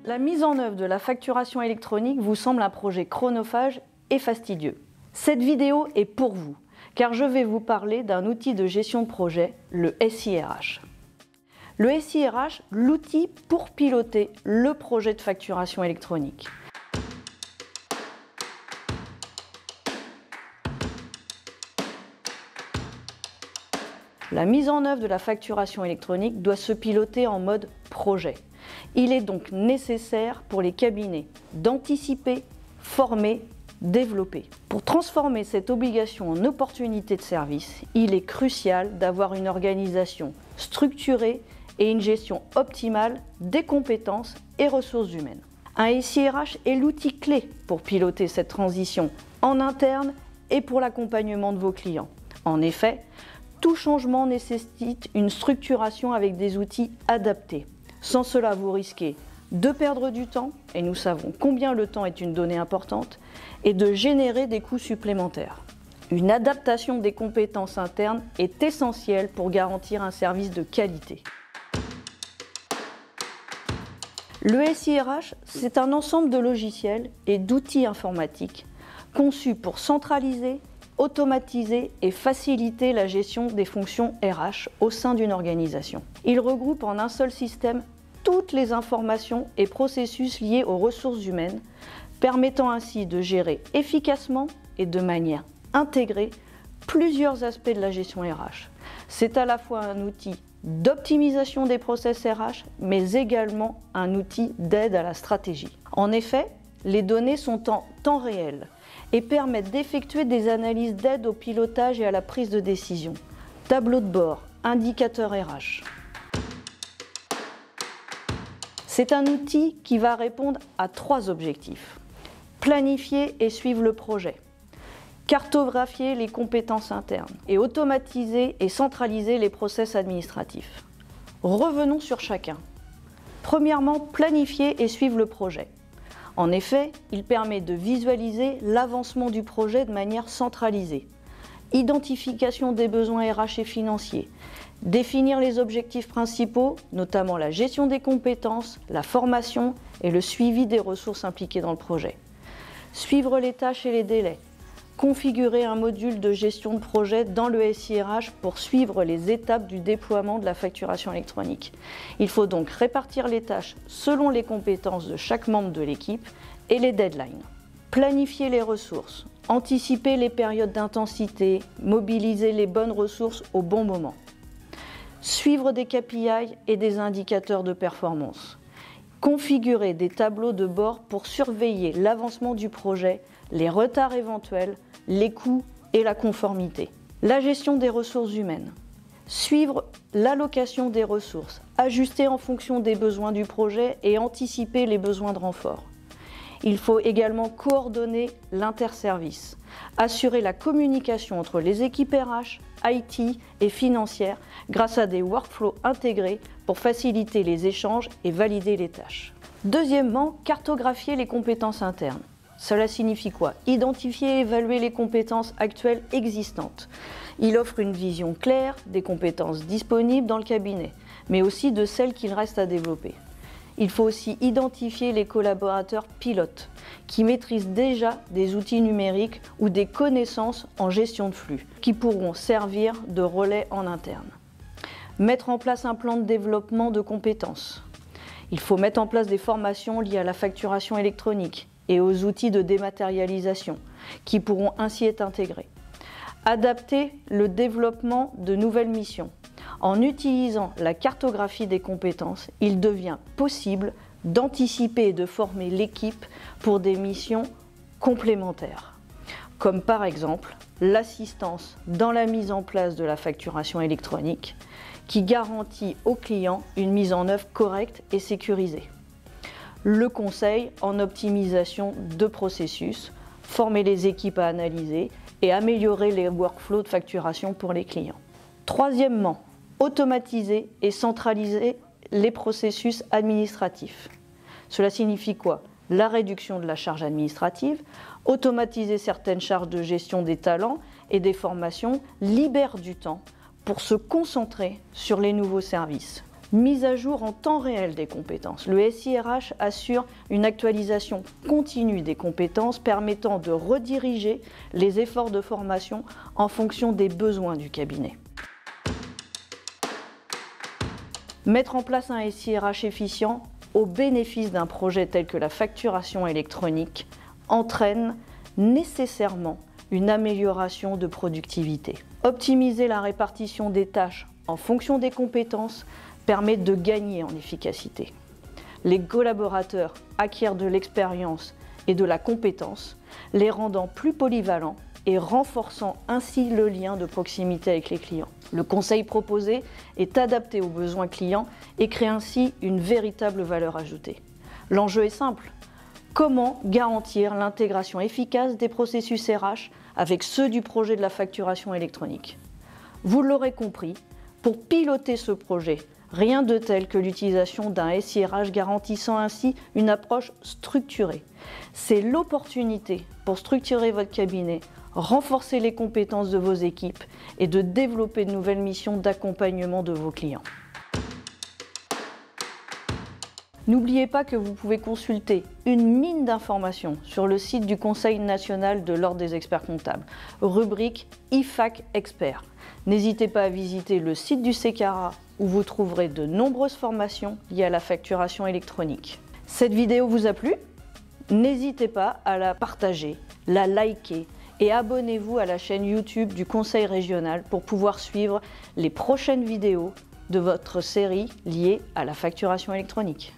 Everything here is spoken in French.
La mise en œuvre de la facturation électronique vous semble un projet chronophage et fastidieux. Cette vidéo est pour vous, car je vais vous parler d'un outil de gestion de projet, le SIRH. Le SIRH, l'outil pour piloter le projet de facturation électronique. La mise en œuvre de la facturation électronique doit se piloter en mode projet. Il est donc nécessaire pour les cabinets d'anticiper, former, développer. Pour transformer cette obligation en opportunité de service, il est crucial d'avoir une organisation structurée et une gestion optimale des compétences et ressources humaines. Un SIRH est l'outil clé pour piloter cette transition en interne et pour l'accompagnement de vos clients. En effet, tout changement nécessite une structuration avec des outils adaptés. Sans cela, vous risquez de perdre du temps, et nous savons combien le temps est une donnée importante, et de générer des coûts supplémentaires. Une adaptation des compétences internes est essentielle pour garantir un service de qualité. Le SIRH, c'est un ensemble de logiciels et d'outils informatiques conçus pour centraliser, automatiser et faciliter la gestion des fonctions RH au sein d'une organisation. Il regroupe en un seul système toutes les informations et processus liés aux ressources humaines, permettant ainsi de gérer efficacement et de manière intégrée plusieurs aspects de la gestion RH. C'est à la fois un outil d'optimisation des process RH, mais également un outil d'aide à la stratégie. En effet, les données sont en temps réel et permettent d'effectuer des analyses d'aide au pilotage et à la prise de décision. Tableau de bord, indicateurs RH. C'est un outil qui va répondre à 3 objectifs. Planifier et suivre le projet, cartographier les compétences internes et automatiser et centraliser les process administratifs. Revenons sur chacun. Premièrement, planifier et suivre le projet. En effet, il permet de visualiser l'avancement du projet de manière centralisée. Identification des besoins RH et financiers, définir les objectifs principaux, notamment la gestion des compétences, la formation et le suivi des ressources impliquées dans le projet. Suivre les tâches et les délais. Configurer un module de gestion de projet dans le SIRH pour suivre les étapes du déploiement de la facturation électronique. Il faut donc répartir les tâches selon les compétences de chaque membre de l'équipe et les deadlines. Planifier les ressources, anticiper les périodes d'intensité, mobiliser les bonnes ressources au bon moment. Suivre des KPI et des indicateurs de performance. Configurer des tableaux de bord pour surveiller l'avancement du projet, les retards éventuels, les coûts et la conformité. La gestion des ressources humaines. Suivre l'allocation des ressources, ajuster en fonction des besoins du projet et anticiper les besoins de renfort. Il faut également coordonner l'interservice, assurer la communication entre les équipes RH, IT et financières grâce à des workflows intégrés pour faciliter les échanges et valider les tâches. Deuxièmement, cartographier les compétences internes. Cela signifie quoi? Identifier et évaluer les compétences actuelles existantes. Il offre une vision claire des compétences disponibles dans le cabinet, mais aussi de celles qu'il reste à développer. Il faut aussi identifier les collaborateurs pilotes qui maîtrisent déjà des outils numériques ou des connaissances en gestion de flux qui pourront servir de relais en interne. Mettre en place un plan de développement de compétences. Il faut mettre en place des formations liées à la facturation électronique et aux outils de dématérialisation qui pourront ainsi être intégrés. Adapter le développement de nouvelles missions. En utilisant la cartographie des compétences, il devient possible d'anticiper et de former l'équipe pour des missions complémentaires, comme par exemple l'assistance dans la mise en place de la facturation électronique, qui garantit aux clients une mise en œuvre correcte et sécurisée. Le conseil en optimisation de processus, former les équipes à analyser et améliorer les workflows de facturation pour les clients. Troisièmement, automatiser et centraliser les processus administratifs. Cela signifie quoi? La réduction de la charge administrative, automatiser certaines charges de gestion des talents et des formations libère du temps pour se concentrer sur les nouveaux services. Mise à jour en temps réel des compétences. Le SIRH assure une actualisation continue des compétences permettant de rediriger les efforts de formation en fonction des besoins du cabinet. Mettre en place un SIRH efficient au bénéfice d'un projet tel que la facturation électronique entraîne nécessairement une amélioration de productivité. Optimiser la répartition des tâches en fonction des compétences permet de gagner en efficacité. Les collaborateurs acquièrent de l'expérience et de la compétence, les rendant plus polyvalents et renforçant ainsi le lien de proximité avec les clients. Le conseil proposé est adapté aux besoins clients et crée ainsi une véritable valeur ajoutée. L'enjeu est simple. Comment garantir l'intégration efficace des processus RH avec ceux du projet de la facturation électronique? Vous l'aurez compris, pour piloter ce projet, rien de tel que l'utilisation d'un SIRH garantissant ainsi une approche structurée. C'est l'opportunité pour structurer votre cabinet, renforcer les compétences de vos équipes et de développer de nouvelles missions d'accompagnement de vos clients. N'oubliez pas que vous pouvez consulter une mine d'informations sur le site du Conseil national de l'Ordre des experts comptables, rubrique IFAC Experts. N'hésitez pas à visiter le site du CECARA où vous trouverez de nombreuses formations liées à la facturation électronique. Cette vidéo vous a plu? N'hésitez pas à la partager, la liker et abonnez-vous à la chaîne YouTube du Conseil régional pour pouvoir suivre les prochaines vidéos de votre série liée à la facturation électronique.